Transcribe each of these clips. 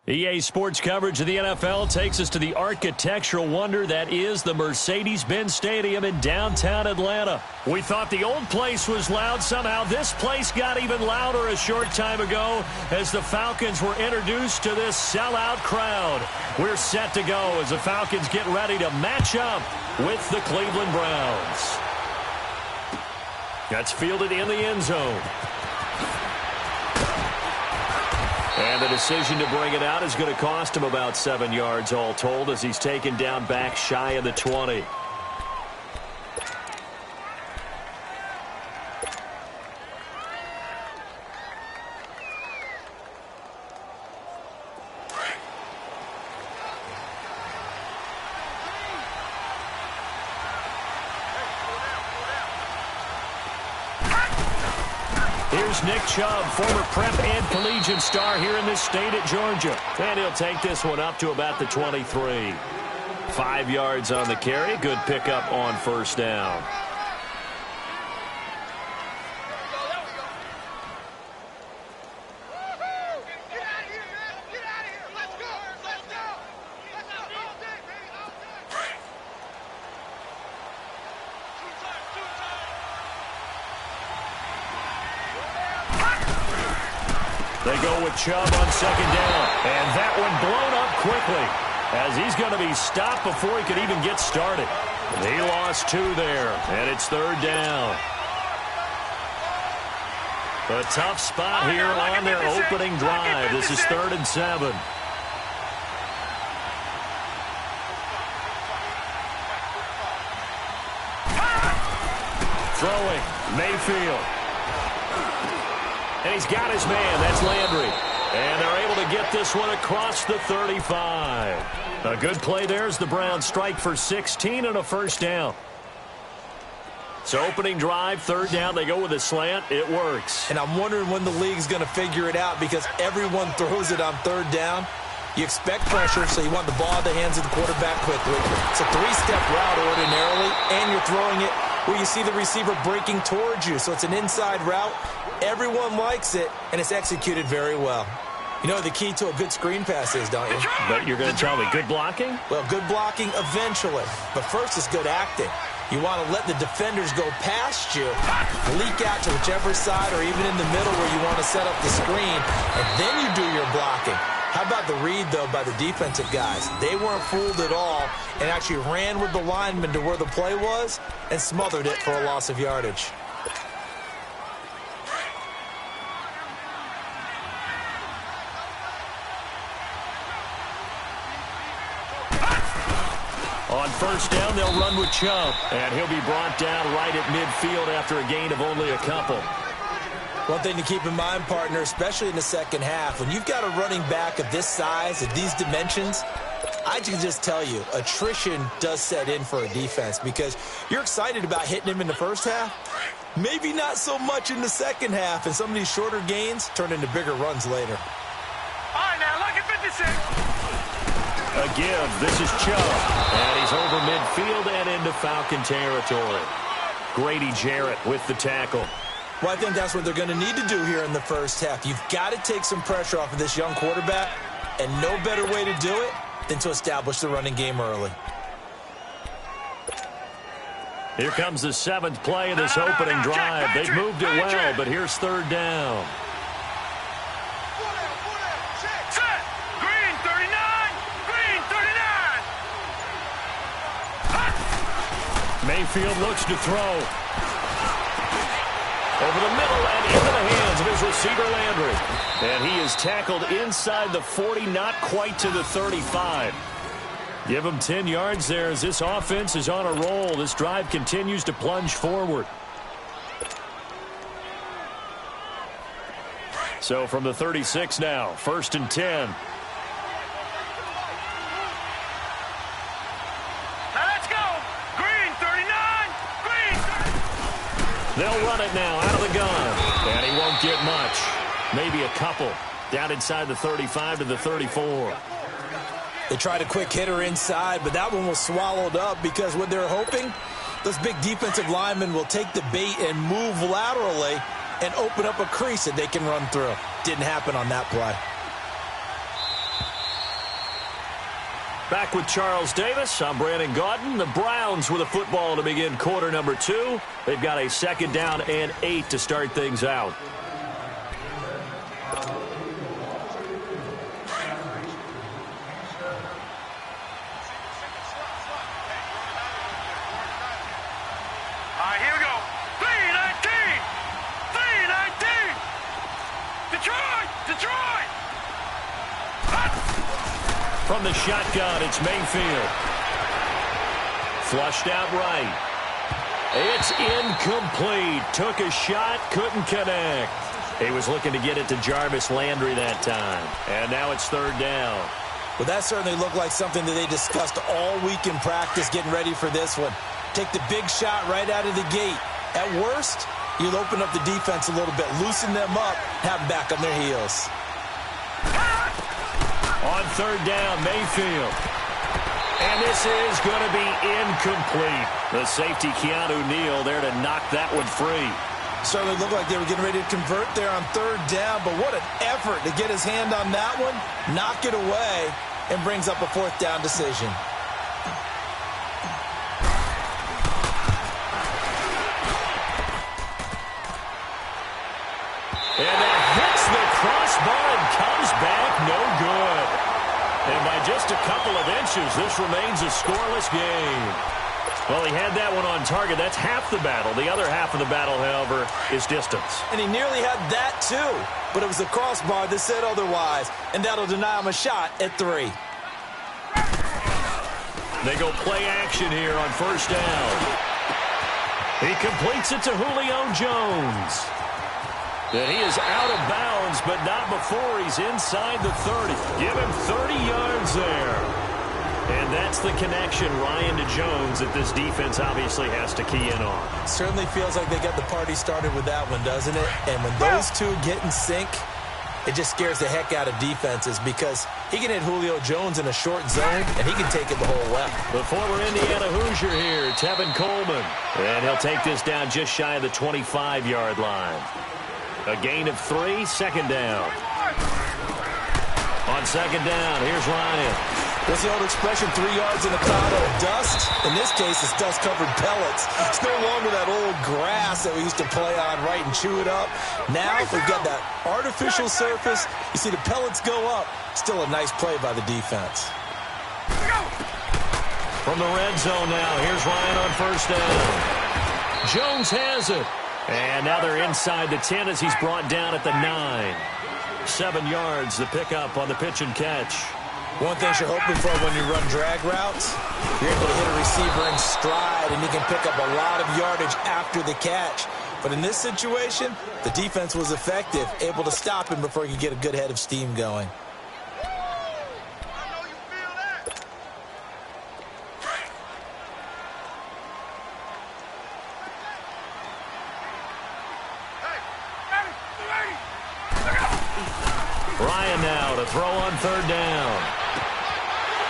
EA Sports coverage of the NFL takes us to the architectural wonder that is the Mercedes-Benz Stadium in downtown Atlanta. We thought the old place was loud. Somehow this place got even louder a short time ago as the Falcons were introduced to this sellout crowd. We're set to go as the Falcons get ready to match up with the Cleveland Browns. That's fielded in the end zone. And the decision to bring it out is going to cost him about 7 yards all told as he's taken down back shy of the 20. Here's Nick Chubb, former prep and collegiate star here in this state at Georgia. And he'll take this one up to about the 23. 5 yards on the carry. Good pickup on first down. They go with Chubb on second down. And that one blown up quickly as he's going to be stopped before he could even get started. He lost 2 there, and it's third down. A tough spot here on their opening drive. This is 3rd and 7. Throwing, Mayfield. And he's got his man. That's Landry. And they're able to get this one across the 35. A good play there as the Browns strike for 16 and a first down. So opening drive, third down. They go with a slant. It works. And I'm wondering when the league's going to figure it out because everyone throws it on third down. You expect pressure, so you want the ball in the hands of the quarterback quickly. It's a 3-step route ordinarily, and you're throwing it where you see the receiver breaking towards you. So it's an inside route. Everyone likes it, and it's executed very well. You know the key to a good screen pass is, don't you? But you're going to tell me good blocking? Well, good blocking eventually. But first is good acting. You want to let the defenders go past you, leak out to whichever side or even in the middle where you want to set up the screen, and then you do your blocking. How about the read, though, by the defensive guys? They weren't fooled at all and actually ran with the lineman to where the play was and smothered it for a loss of yardage. On first down, they'll run with Chubb, and he'll be brought down right at midfield after a gain of only a couple. One thing to keep in mind, partner, especially in the second half, when you've got a running back of this size, of these dimensions, I can just tell you, attrition does set in for a defense because you're excited about hitting him in the first half. Maybe not so much in the second half, and some of these shorter gains turn into bigger runs later. All right, now, look at 56. A give. This is Chubb. And he's over midfield and into Falcon territory. Grady Jarrett with the tackle. Well, I think that's what they're going to need to do here in the first half. You've got to take some pressure off of this young quarterback, and no better way to do it than to establish the running game early. Here comes the 7th play of this opening drive. They've moved it well, but here's third down. Mayfield looks to throw. Over the middle and into the hands of his receiver, Landry. And he is tackled inside the 40, not quite to the 35. Give him 10 yards there as this offense is on a roll. This drive continues to plunge forward. So from the 36 now, 1st and 10. They'll run it now out of the gun. And he won't get much. Maybe a couple. Down inside the 35 to the 34. They tried a quick hitter inside, but that one was swallowed up because what they're hoping, those big defensive linemen will take the bait and move laterally and open up a crease that they can run through. Didn't happen on that play. Back with Charles Davis, I'm Brandon Gaudin. The Browns with a football to begin quarter number 2. They've got a 2nd down and 8 to start things out. Here we go. 3-19. 3-19. Detroit. Detroit. From the shotgun, it's Mayfield. Flushed out right. It's incomplete. Took a shot, couldn't connect. He was looking to get it to Jarvis Landry that time. And now it's 3rd down. Well, that certainly looked like something that they discussed all week in practice getting ready for this one. Take the big shot right out of the gate. At worst, you'll open up the defense a little bit, loosen them up, have them back on their heels. On 3rd down, Mayfield. And this is going to be incomplete. The safety, Keanu Neal, there to knock that one free. Certainly looked like they were getting ready to convert there on 3rd down, but what an effort to get his hand on that one, knock it away, and brings up a 4th down decision. And that hits the crossbar and comes back no good. And by just a couple of inches, this remains a scoreless game. Well, he had that one on target. That's half the battle. The other half of the battle, however, is distance. And he nearly had that, too. But it was the crossbar that said otherwise. And that'll deny him a shot at 3. They go play action here on 1st down. He completes it to Julio Jones. And he is out of bounds, but not before he's inside the 30. Give him 30 yards there. And that's the connection, Ryan, to Jones, that this defense obviously has to key in on. Certainly feels like they got the party started with that one, doesn't it? And when those two get in sync, it just scares the heck out of defenses because he can hit Julio Jones in a short zone, and he can take it the whole way. The former Indiana Hoosier here, Tevin Coleman. And he'll take this down just shy of the 25-yard line. A gain of 3, 2nd down. On 2nd down, here's Ryan. What's the old expression, 3 yards in a cloud of dust? In this case, it's dust-covered pellets. It's no longer that old grass that we used to play on, right, and chew it up. Now we've got that artificial surface. You see the pellets go up. Still a nice play by the defense. From the red zone now, here's Ryan on 1st down. Jones has it. And now they're inside the 10 as he's brought down at the 9. 7 yards, the pickup on the pitch and catch. One thing you're hoping for when you run drag routes, you're able to hit a receiver in stride, and you can pick up a lot of yardage after the catch. But in this situation, the defense was effective, able to stop him before he could get a good head of steam going. Ryan now to throw on 3rd down.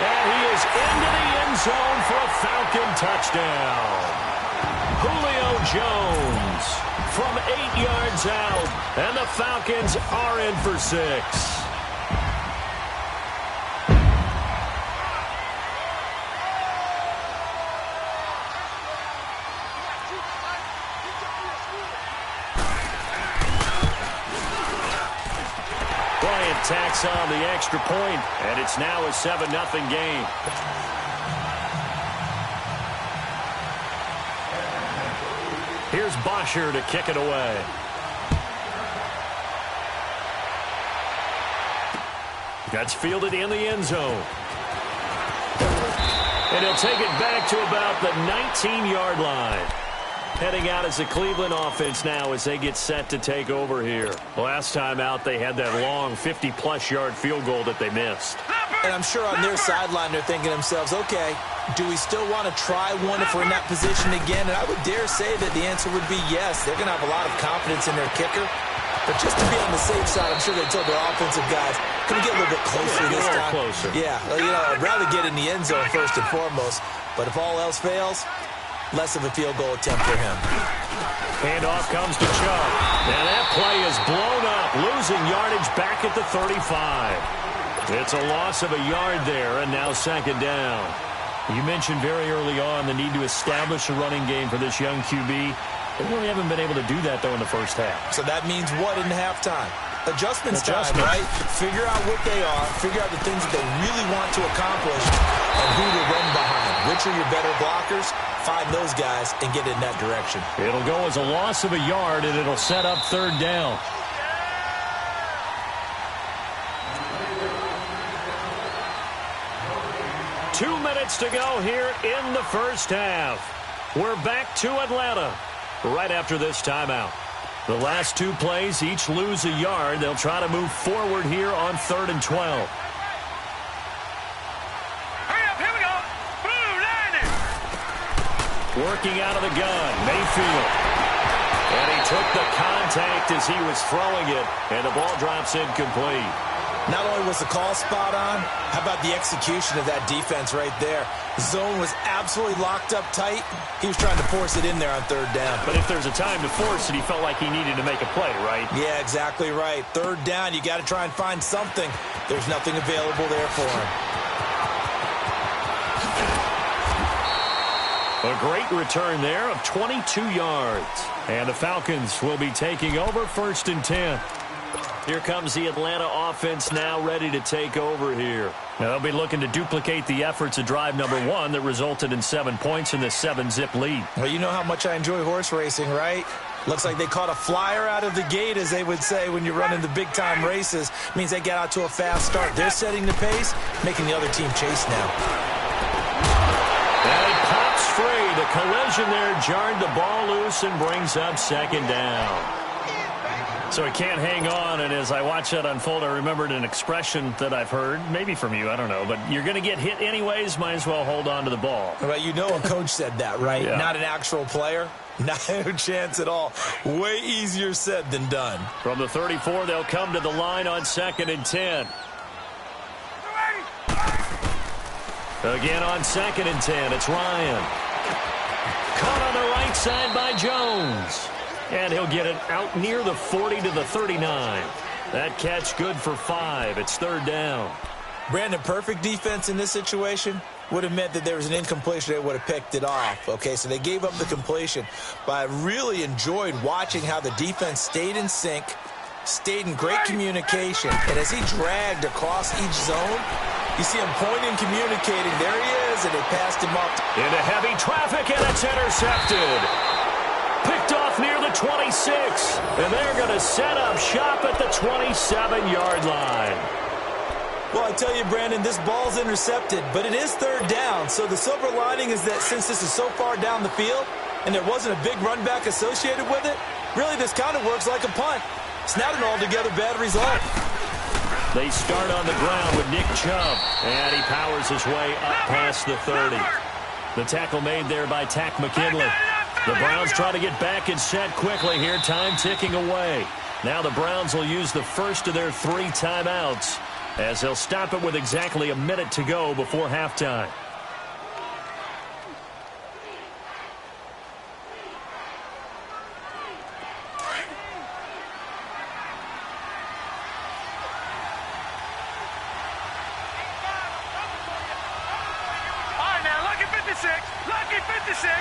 And he is into the end zone for a Falcon touchdown. Julio Jones from 8 yards out. And the Falcons are in for 6. Tacks on the extra point, and it's now a 7-0 game. Here's Bosher to kick it away. That's fielded in the end zone. And he'll take it back to about the 19-yard line. Heading out as the Cleveland offense now as they get set to take over here. Last time out, they had that long 50-plus yard field goal that they missed. And I'm sure on their sideline they're thinking to themselves, okay, do we still want to try one if we're in that position again? And I would dare say that the answer would be yes. They're going to have a lot of confidence in their kicker. But just to be on the safe side, I'm sure they told their offensive guys, can we get a little bit closer this time? Closer. Yeah, well, you know, I'd rather get in the end zone first and foremost. But if all else fails, less of a field goal attempt for him. Handoff comes to Chubb. And that play is blown up, losing yardage back at the 35. It's a loss of a yard there, and now second down. You mentioned very early on the need to establish a running game for this young QB. They really haven't been able to do that, though, in the first half. So that means what in halftime? Adjustments time, right? Figure out what they are, figure out the things that they really want to accomplish, and who to run behind. Which are your better blockers? Find those guys and get in that direction. It'll go as a loss of a yard, and it'll set up third down. Two minutes to go here in the first half. We're back to Atlanta right after this timeout. The last two plays each lose a yard. They'll try to move forward here on 3rd and 12. Hurry up, here we go. Blue, 90. Working out of the gun, Mayfield. And he took the contact as he was throwing it, and the ball drops incomplete. Not only was the call spot on, how about the execution of that defense right there? The zone was absolutely locked up tight. He was trying to force it in there on 3rd down. But if there's a time to force it, he felt like he needed to make a play, right? Yeah, exactly right. 3rd down, you got to try and find something. There's nothing available there for him. A great return there of 22 yards. And the Falcons will be taking over 1st and 10. Here comes the Atlanta offense now ready to take over here. Now they'll be looking to duplicate the efforts of drive number 1 that resulted in 7 points in this 7-zip lead. Well, you know how much I enjoy horse racing, right? Looks like they caught a flyer out of the gate, as they would say when you're running the big-time races. Means they get out to a fast start. They're setting the pace, making the other team chase now. And he pops free. The collision there jarred the ball loose and brings up 2nd down. So he can't hang on, and as I watch that unfold, I remembered an expression that I've heard, maybe from you, I don't know, but you're going to get hit anyways, might as well hold on to the ball. Well, you know a coach said that, right? Yeah. Not an actual player. Not a chance at all. Way easier said than done. From the 34, they'll come to the line on 2nd and 10. Again on 2nd and 10, it's Ryan. Caught on the right side by Jones. And he'll get it out near the 40 to the 39. That catch good for 5. It's 3rd down. Brandon, perfect defense in this situation would have meant that there was an incompletion. They would have picked it off. Okay, so they gave up the completion. But I really enjoyed watching how the defense stayed in sync, stayed in great communication. And as he dragged across each zone, you see him pointing, communicating. There he is, and they passed him up. Into heavy traffic, and it's intercepted. Picked off near the 26, and they're going to set up shop at the 27-yard line. Well, I tell you, Brandon, this ball's intercepted, but it is 3rd down. So the silver lining is that since this is so far down the field and there wasn't a big run back associated with it, really this kind of works like a punt. It's not an altogether bad result. They start on the ground with Nick Chubb, and he powers his way up past the 30. The tackle made there by Tack McKinley. The Browns try to get back and set quickly here, time ticking away. Now the Browns will use the first of their 3 timeouts as they'll stop it with exactly a minute to go before halftime. All right, now, lucky 56. Lucky 56.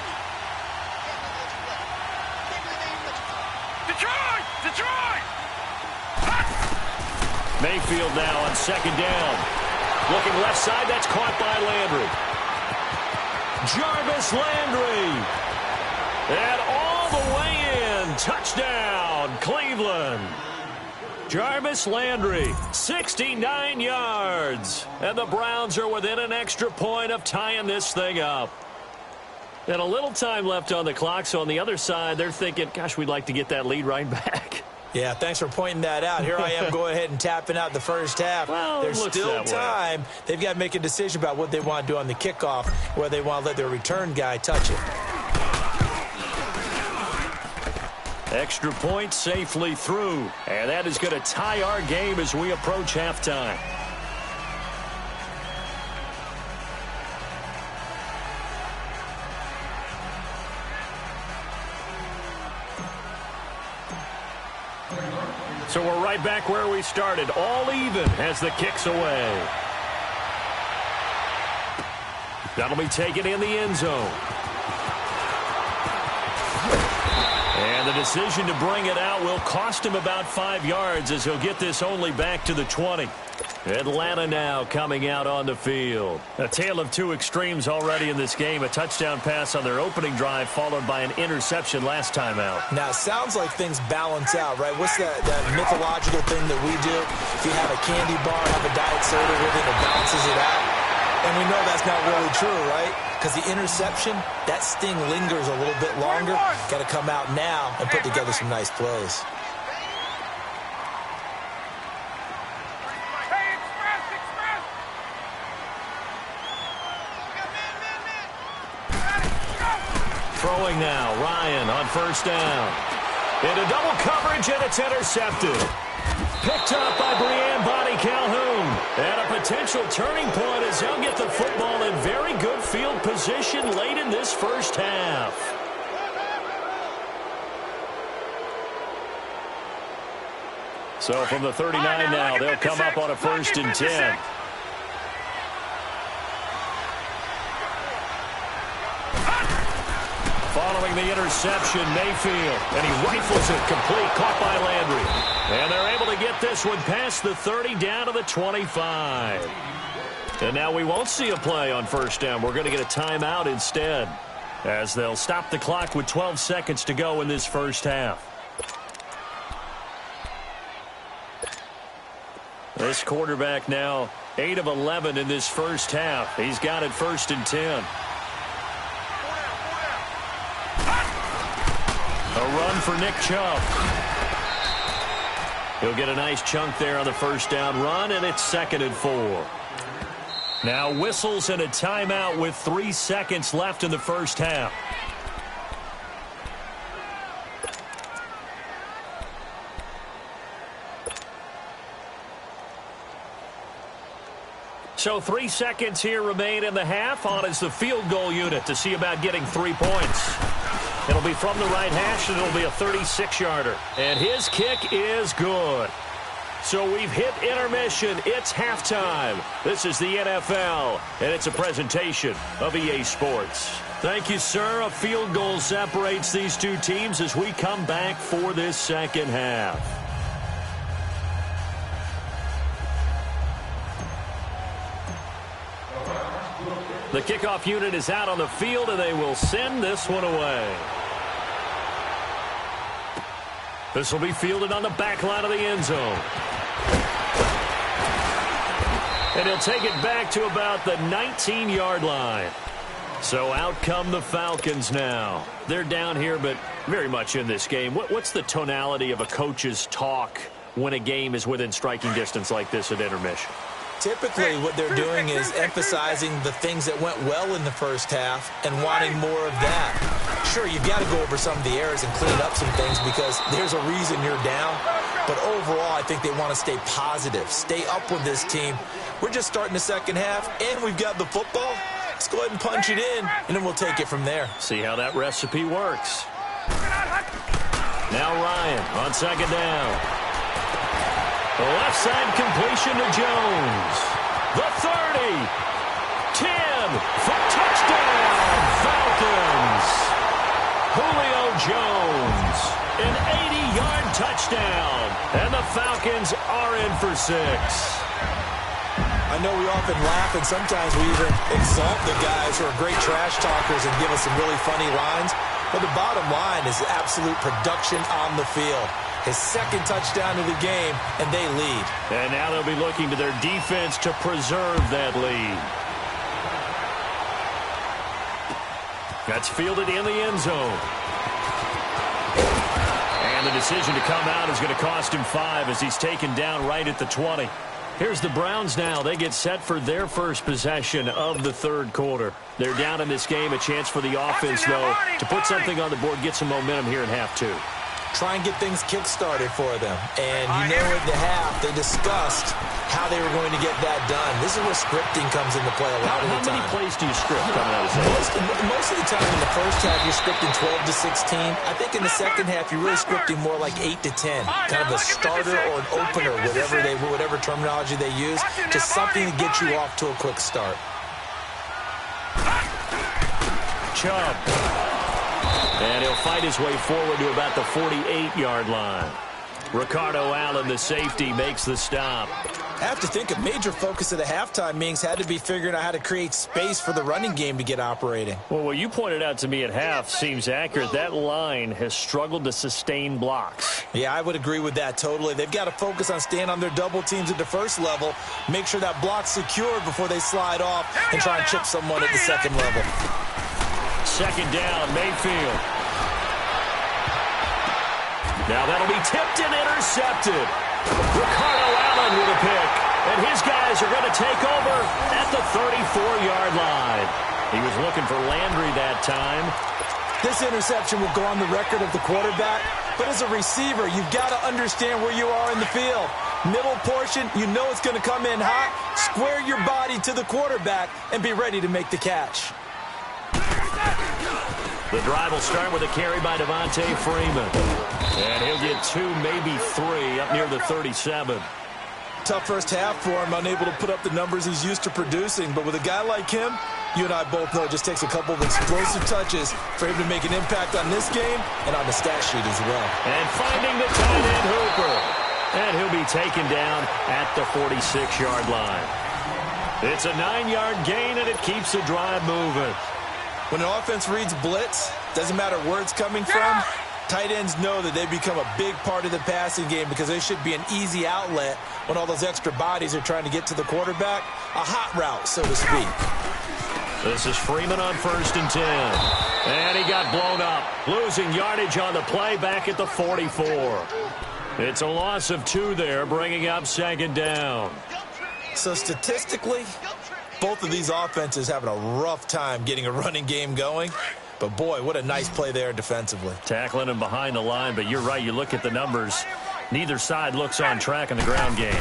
Detroit! Detroit! Mayfield now on 2nd down. Looking left side, that's caught by Landry. Jarvis Landry. And all the way in. Touchdown, Cleveland. Jarvis Landry, 69 yards. And the Browns are within an extra point of tying this thing up. And a little time left on the clock, so on the other side, they're thinking, gosh, we'd like to get that lead right back. Yeah, thanks for pointing that out. Here I am going ahead and tapping out the first half. Well, there's still time. Way. They've got to make a decision about what they want to do on the kickoff, whether they want to let their return guy touch it. Extra point safely through. And that is going to tie our game as we approach halftime. So we're right back where we started, all even as the kick's away. That'll be taken in the end zone. And the decision to bring it out will cost him about 5 yards as he'll get this only back to the 20. Atlanta now coming out on the field. A tale of two extremes already in this game. A touchdown pass on their opening drive followed by an interception last time out. Now, it sounds like things balance out, right? What's that mythological thing that we do? If you have a candy bar, have a diet soda with it, it balances it out. And we know that's not really true, right? Because the interception, that sting lingers a little bit longer. Got to come out now and put together some nice plays. Throwing now, Ryan on first down. Into double coverage, and it's intercepted. Picked up by Brianne Bonnie Calhoun. And a potential turning point as they'll get the football in very good field position late in this first half. So from the 39 now, they'll come up on a 1st and 10. Following the interception, Mayfield, and he rifles it complete, caught by Landry. And they're able to get this one past the 30 down to the 25. And now we won't see a play on first down. We're going to get a timeout instead, as they'll stop the clock with 12 seconds to go in this first half. This quarterback now 8 of 11 in this first half. He's got it 1st and 10. A run for Nick Chubb. He'll get a nice chunk there on the first down run, and it's 2nd and 4. Now whistles and a timeout with 3 seconds left in the first half. So 3 seconds here remain in the half. On is the field goal unit to see about getting 3 points. It'll be from the right hash, and it'll be a 36-yarder. And his kick is good. So we've hit intermission. It's halftime. This is the NFL, and it's a presentation of EA Sports. Thank you, sir. A field goal separates these two teams as we come back for this second half. The kickoff unit is out on the field, and they will send this one away. This will be fielded on the back line of the end zone. And he'll take it back to about the 19-yard line. So out come the Falcons now. They're down here, but very much in this game. What's the tonality of a coach's talk when a game is within striking distance like this at intermission? Typically, what they're doing is emphasizing the things that went well in the first half and wanting more of that. Sure, you've got to go over some of the errors and clean up some things because there's a reason you're down. But overall, I think they want to stay positive, stay up with this team. We're just starting the second half, and we've got the football. Let's go ahead and punch it in, and then we'll take it from there. See how that recipe works. Now Ryan on second down. Left side completion to Jones. The 30. 10 for touchdown, Falcons. Julio Jones. An 80-yard touchdown. And the Falcons are in for 6. I know we often laugh, and sometimes we even exalt the guys who are great trash talkers and give us some really funny lines. But the bottom line is absolute production on the field. His second touchdown of the game, and they lead. And now they'll be looking to their defense to preserve that lead. That's fielded in the end zone. And the decision to come out is going to cost him 5 as he's taken down right at the 20. Here's the Browns now. They get set for their first possession of the third quarter. They're down in this game. A chance for the offense, though, to put something on the board, get some momentum here in half 2. try and get things kick-started for them. And you know at the half, they discussed how they were going to get that done. This is where scripting comes into play a lot of the time. How many plays do you script coming out of the Most of the time in the first half, you're scripting 12 to 16. I think in the second half, you're really scripting more like 8 to 10. Kind of a starter or an opener, whatever terminology they use, just something to get you off to a quick start. Chubb. And he'll fight his way forward to about the 48-yard line. Ricardo Allen, the safety, makes the stop. I have to think a major focus of the halftime meetings had to be figuring out how to create space for the running game to get operating. Well, what you pointed out to me at half seems accurate. That line has struggled to sustain blocks. Yeah, I would agree with that totally. They've got to focus on staying on their double teams at the first level, make sure that block's secured before they slide off and try and chip someone at the second level. Second down, Mayfield. Now that'll be tipped and intercepted. Ricardo Allen with a pick. And his guys are going to take over at the 34-yard line. He was looking for Landry that time. This interception will go on the record of the quarterback. But as a receiver, you've got to understand where you are in the field. Middle portion, you know it's going to come in hot. Square your body to the quarterback and be ready to make the catch. The drive will start with a carry by Devontae Freeman. And he'll get 2, maybe 3, up near the 37. Tough first half for him, unable to put up the numbers he's used to producing. But with a guy like him, you and I both know it just takes a couple of explosive touches for him to make an impact on this game and on the stat sheet as well. And finding the tight end Hooper. And he'll be taken down at the 46-yard line. It's a 9-yard gain, and it keeps the drive moving. When an offense reads blitz, doesn't matter where it's coming from, tight ends know that they become a big part of the passing game because they should be an easy outlet when all those extra bodies are trying to get to the quarterback. A hot route, so to speak. This is Freeman on 1st and 10. And he got blown up, losing yardage on the play back at the 44. It's a loss of 2 there, bringing up 2nd down. So statistically, both of these offenses having a rough time getting a running game going. But, boy, what a nice play there defensively. Tackling him behind the line, but you're right. You look at the numbers. Neither side looks on track in the ground game.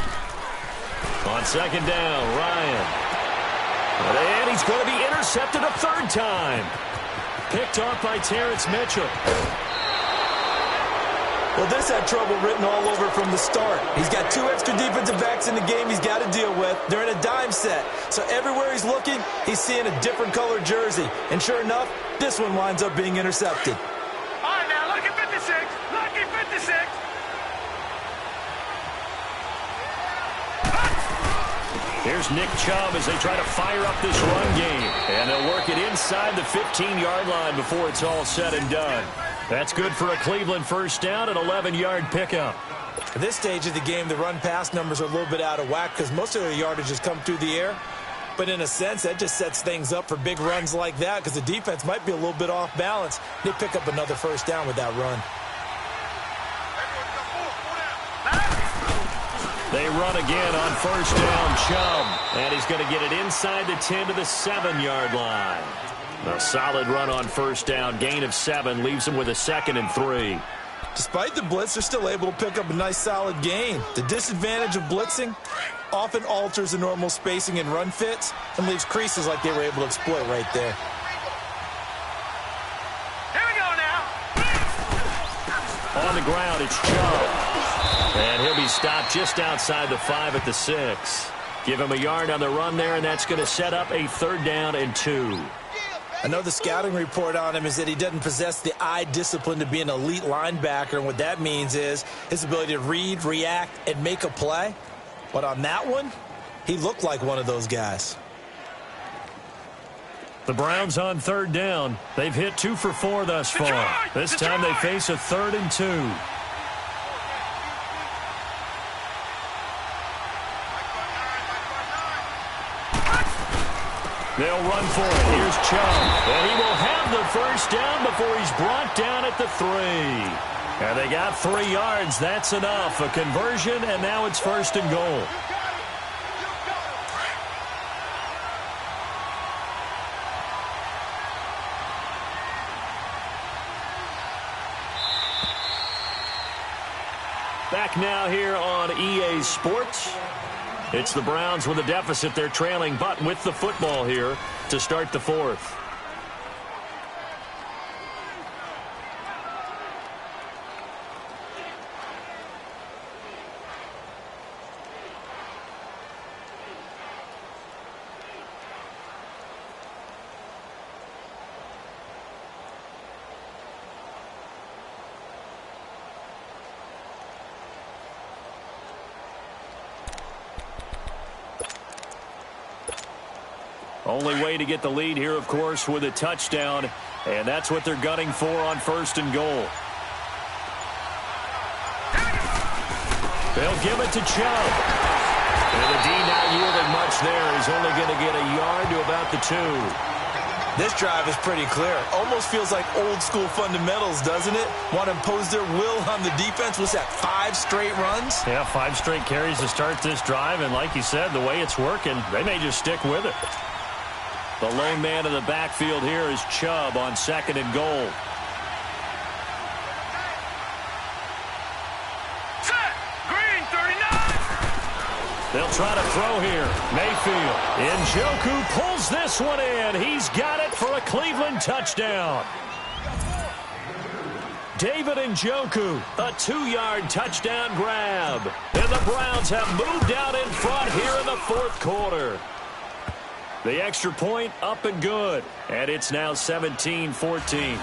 On 2nd down, Ryan. And he's going to be intercepted a 3rd time. Picked off by Terrence Mitchell. Well, this had trouble written all over from the start. He's got 2 extra defensive backs in the game he's got to deal with. They're in a dime set. So everywhere he's looking, he's seeing a different color jersey. And sure enough, this one winds up being intercepted. All right, now, look at 56. Look at 56. Here's Nick Chubb as they try to fire up this run game. And they'll work it inside the 15-yard line before it's all said and done. That's good for a Cleveland first down, an 11-yard pickup. At this stage of the game, the run-pass numbers are a little bit out of whack because most of their yardage has come through the air. But in a sense, that just sets things up for big runs like that because the defense might be a little bit off balance. They pick up another first down with that run. They run again on 1st down, Chubb. And he's going to get it inside the 10 to the 7-yard line. A solid run on 1st down. Gain of 7 leaves him with a 2nd and 3. Despite the blitz, they're still able to pick up a nice solid gain. The disadvantage of blitzing often alters the normal spacing and run fits and leaves creases like they were able to exploit right there. Here we go now. On the ground, it's Chubb. And he'll be stopped just outside the 5 at the 6. Give him a yard on the run there, and that's going to set up a 3rd down and 2. I know the scouting report on him is that he doesn't possess the eye discipline to be an elite linebacker, and what that means is his ability to read, react, and make a play. But on that one, he looked like one of those guys. The Browns on 3rd down. They've hit 2 for 4 thus far. This time they face a 3rd and 2. They'll run for it. Here's Chubb. And he will have the first down before he's brought down at the 3. And they got 3 yards. That's enough. A conversion, and now it's 1st and goal. back now here on EA Sports. It's the Browns with a deficit. They're trailing, but with the football here to start the fourth. Only way to get the lead here, of course, with a touchdown, and that's what they're gunning for on first and goal. They'll give it to Chubb. And the D not yielding much there. He's only going to get a yard to about the 2. This drive is pretty clear. Almost feels like old-school fundamentals, doesn't it? Want to impose their will on the defense. What's that, 5 straight runs? Yeah, 5 straight carries to start this drive, and like you said, the way it's working, they may just stick with it. The lone man in the backfield here is Chubb on second and goal. Set. Green, 39. They'll try to throw here. Mayfield. Njoku pulls this one in. He's got it for a Cleveland touchdown. David Njoku, a 2-yard touchdown grab. And the Browns have moved out in front here in the fourth quarter. The extra point up and good. And it's now 17-14.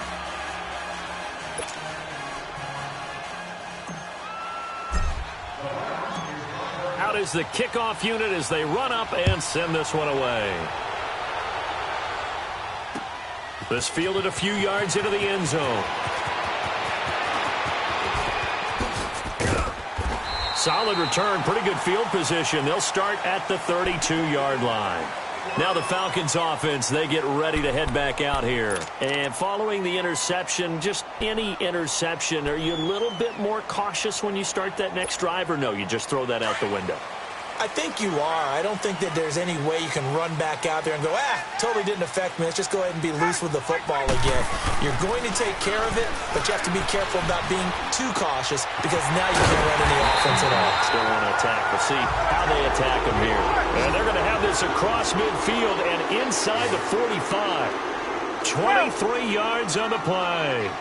Out is the kickoff unit as they run up and send this one away. This fielded a few yards into the end zone. Solid return, pretty good field position. They'll start at the 32-yard line. Now the Falcons offense, they get ready to head back out here. And following the interception, just any interception, are you a little bit more cautious when you start that next drive, or no, you just throw that out the window? I think you are. I don't think that there's any way you can run back out there and go, totally didn't affect me. Let's just go ahead and be loose with the football again. You're going to take care of it, but you have to be careful about being too cautious because now you can't run any offense at all. Still want to attack. We'll see how they attack them here. And they're going to have this across midfield and inside the 45. 23 yards on the play.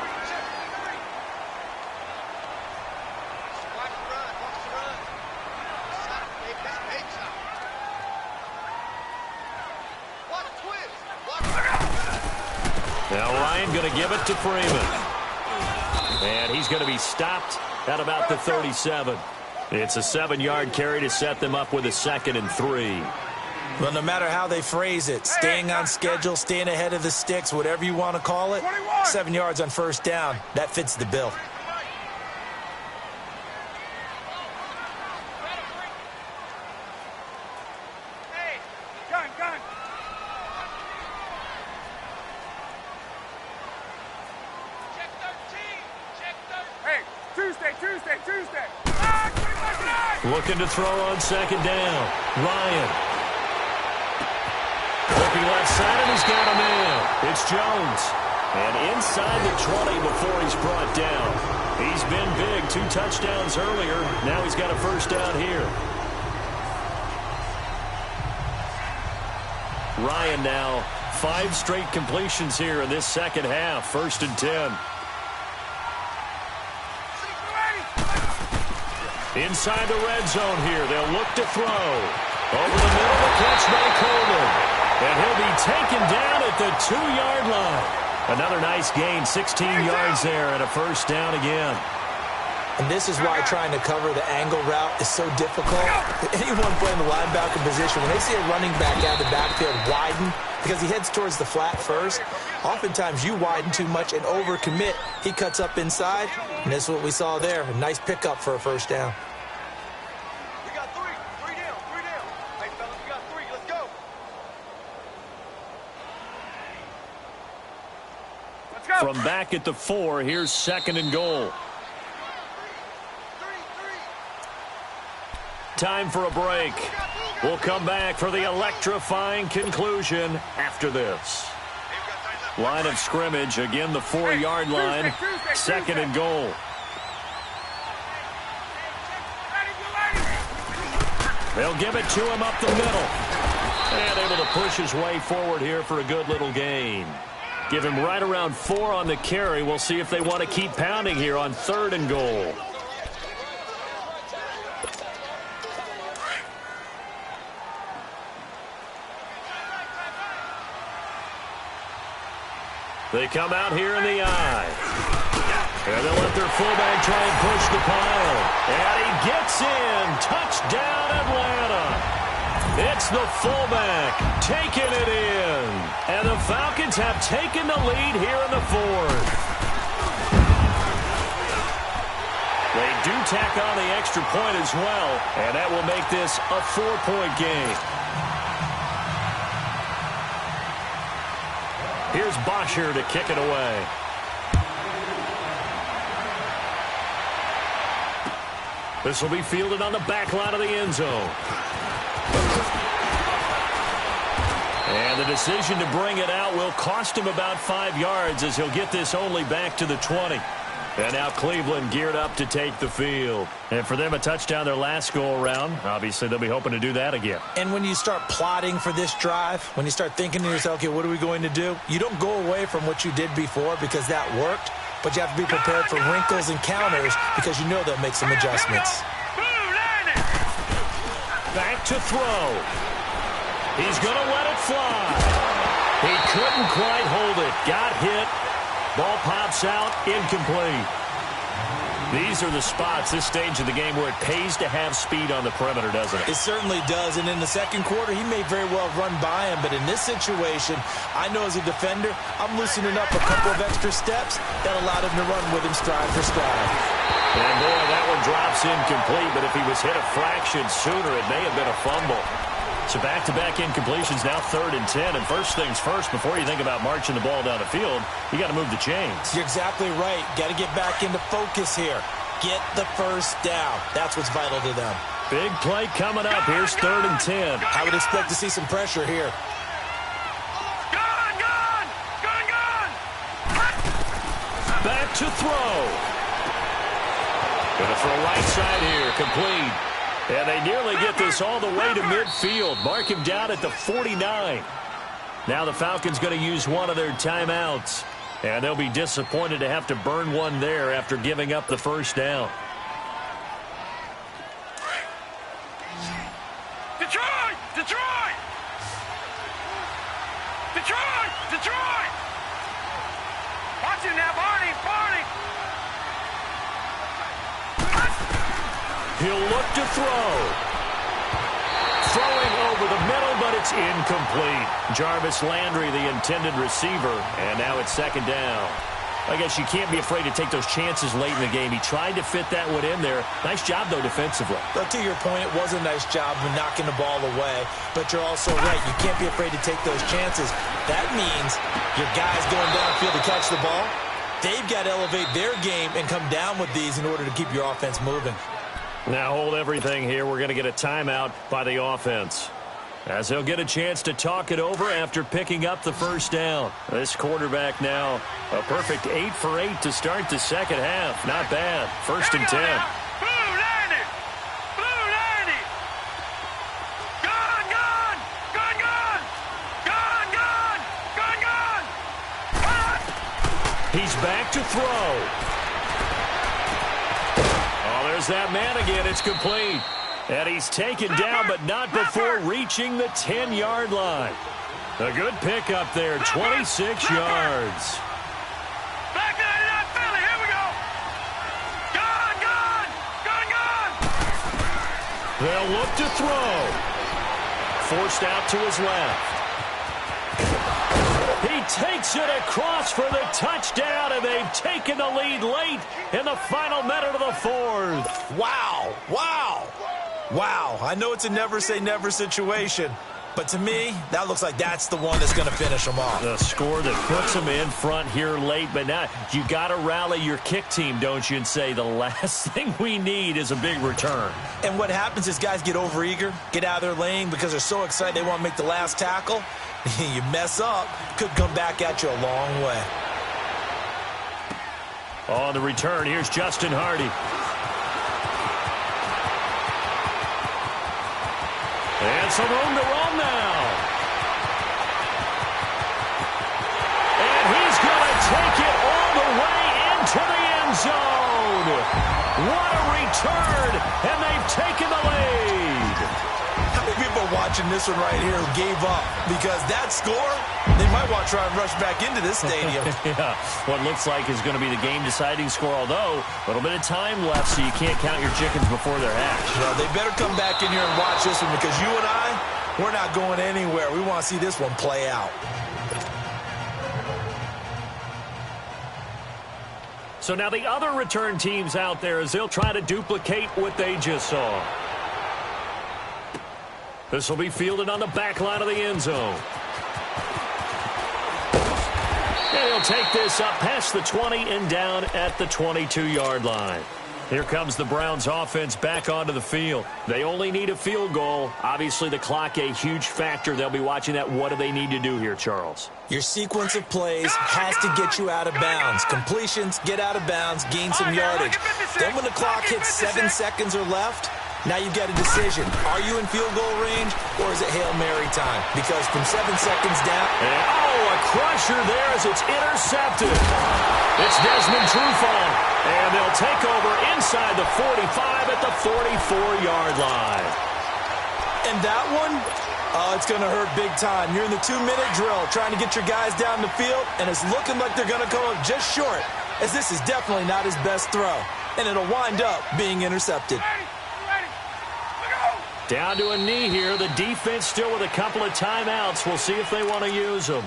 Now Ryan going to give it to Freeman. And he's going to be stopped at about the 37. It's a 7-yard carry to set them up with a 2nd and 3. Well, no matter how they phrase it, staying on schedule, staying ahead of the sticks, whatever you want to call it, 7 yards on first down, that fits the bill. Tuesday. Looking to throw on second down. Ryan. Looking left side, and he's got a man. It's Jones. And inside the 20 before he's brought down. He's been big. 2 touchdowns earlier. Now he's got a first down here. Ryan now 5 straight completions here in this second half. 1st and 10. Inside the red zone here. They'll look to throw. Over the middle, the catch by Coleman. And he'll be taken down at the 2-yard line. Another nice gain, 16 yards there, and a first down again. And this is why trying to cover the angle route is so difficult. Anyone playing the linebacker position, when they see a running back out of the backfield widen, because he heads towards the flat first, oftentimes you widen too much and overcommit. He cuts up inside, and this is what we saw there. A nice pickup for a first down. We got 3. 3 down. 3 down. Hey, fellas, we got 3. Let's go. Let's go. From back at the 4, here's 2nd and goal. Time for a break. We'll come back for the electrifying conclusion after this. Line of scrimmage, again the 4-yard line, 2nd and goal. They'll give it to him up the middle. And able to push his way forward here for a good little gain. Give him right around 4 on the carry. We'll see if they want to keep pounding here on 3rd and goal. They come out here in the eye. And they'll let their fullback try and push the pile. And he gets in. Touchdown, Atlanta. It's the fullback taking it in. And the Falcons have taken the lead here in the 4th. They do tack on the extra point as well. And that will make this a 4-point game. Here's Bosher to kick it away. This will be fielded on the back line of the end zone. And the decision to bring it out will cost him about 5 yards as he'll get this only back to the 20. And now Cleveland geared up to take the field. And for them, a touchdown their last go-around. Obviously, they'll be hoping to do that again. And when you start plotting for this drive, when you start thinking to yourself, okay, what are we going to do? You don't go away from what you did before because that worked, but you have to be prepared for wrinkles and counters because you know they'll make some adjustments. Back to throw. He's going to let it fly. He couldn't quite hold it. Got hit. Ball pops out, incomplete. These are the spots, this stage of the game, where it pays to have speed on the perimeter, doesn't it? It certainly does, and in the second quarter, he may very well run by him, but in this situation, I know as a defender, I'm loosening up a couple of extra steps that allowed him to run with him stride for stride. And boy, that one drops incomplete, but if he was hit a fraction sooner, it may have been a fumble. So back-to-back incompletions, now 3rd and 10. And first things first, before you think about marching the ball down the field, you got to move the chains. You're exactly right. Got to get back into focus here. Get the first down. That's what's vital to them. Big play coming up. Here's 3rd and 10. I would expect to see some pressure here. Back to throw. Gonna throw right side here. Complete. And they nearly get this all the way to midfield. Mark him down at the 49. Now the Falcons going to use one of their timeouts. And they'll be disappointed to have to burn one there after giving up the first down. Detroit! Detroit! Detroit! Detroit! Watch him now, Barney! Barney! He'll look to throw. Throwing over the middle, but it's incomplete. Jarvis Landry, the intended receiver, and now it's 2nd down. I guess you can't be afraid to take those chances late in the game. He tried to fit that one in there. Nice job, though, defensively. But to your point, it was a nice job of knocking the ball away. But you're also right. You can't be afraid to take those chances. That means your guys going downfield to catch the ball, they've got to elevate their game and come down with these in order to keep your offense moving. Now hold everything here. We're going to get a timeout by the offense, as they'll get a chance to talk it over after picking up the first down. This quarterback now, a perfect 8 for 8 to start the second half. Not bad. 1st and 10. Blue Landy! Blue Landy! Gun, gun! Gun, gun! Gun, gun! Gun, gun! He's back to throw. Oh, there's that man again. It's complete. And he's taken down, but not before reaching the 10-yard line. A good pickup there, 26 yards. Back to 99 Philly, here we go! Gun, gun! Gun, gun! They'll look to throw. Forced out to his left. He takes it across for the touchdown, and they've taken the lead late in the final minute of the 4th. Wow. Wow. Wow. I know it's a never-say-never situation, but to me, that looks like that's the one that's going to finish them off. The score that puts them in front here late, but now you got to rally your kick team, don't you, and say the last thing we need is a big return. And what happens is guys get overeager, get out of their lane because they're so excited they want to make the last tackle. You mess up, could come back at you a long way. On the return, here's Justin Hardy. some room to roam now. And he's going to take it all the way into the end zone. What a return, and they've taken the lead. How many people are watching this one right here who gave up? Because that score, they might want to try and rush back into this stadium. Yeah, what looks like is going to be the game-deciding score, although a little bit of time left, so you can't count your chickens before they're hatched. Well, they better come back in here and watch this one, because you and I, we're not going anywhere. We want to see this one play out. So now the other return teams out there as they'll try to duplicate what they just saw. This will be fielded on the back line of the end zone. And he'll take this up past the 20 and down at the 22-yard line. Here comes the Browns offense back onto the field. They only need a field goal. Obviously, the clock a huge factor. They'll be watching that. What do they need to do here, Charles? Your sequence of plays has to get you out of bounds. Completions, get out of bounds, gain some yardage. Then when the clock hits 7 seconds or left, now you've got a decision. Are you in field goal range, or is it Hail Mary time? Because from 7 seconds down... a crusher there as it's intercepted. It's Desmond Trufant, and they'll take over inside the 45 at the 44-yard line. And that one, it's going to hurt big time. You're in the 2-minute drill trying to get your guys down the field, and it's looking like they're going to come up just short, as this is definitely not his best throw. And it'll wind up being intercepted. Down to a knee here. The defense still with a couple of timeouts. We'll see if they want to use them.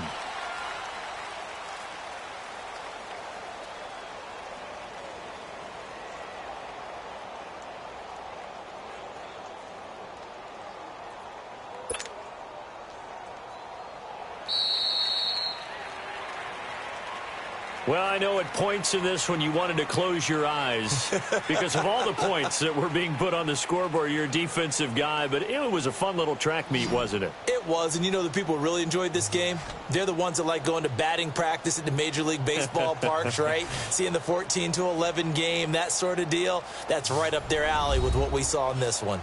Well, I know at points in this when you wanted to close your eyes because of all the points that were being put on the scoreboard. You're a defensive guy, but it was a fun little track meet, wasn't it? It was, and you know the people who really enjoyed this game? They're the ones that like going to batting practice at the Major League Baseball parks, right? Seeing the 14-11 game, that sort of deal. That's right up their alley with what we saw in this one.